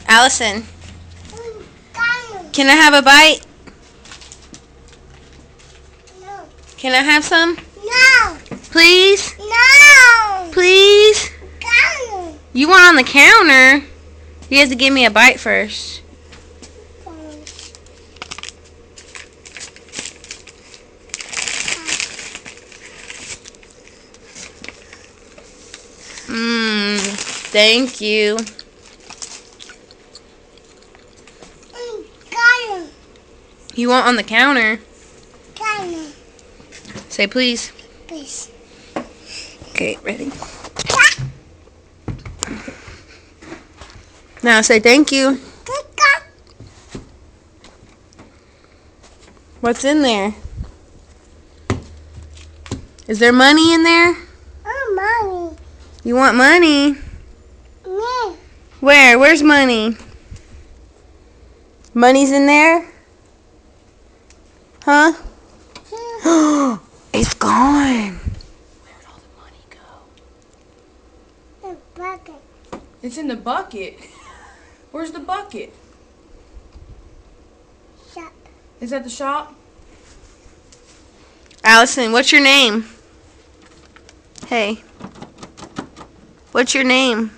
Allison, can I have a bite? No. Can I have some? No. Please? No. Please? No. You want on the counter? You have to give me a bite first. Thank you. You want on the counter? Say please. Please. Okay, ready? Now say thank you. What's in there? Is there money in there? Oh, mommy. You want money? Yeah. Where? Where's money? Money's in there? Huh? It's gone. Where'd all the money go? The bucket. It's in the bucket. Where's the bucket? Shop. Is that the shop? Allison, what's your name? Hey. What's your name?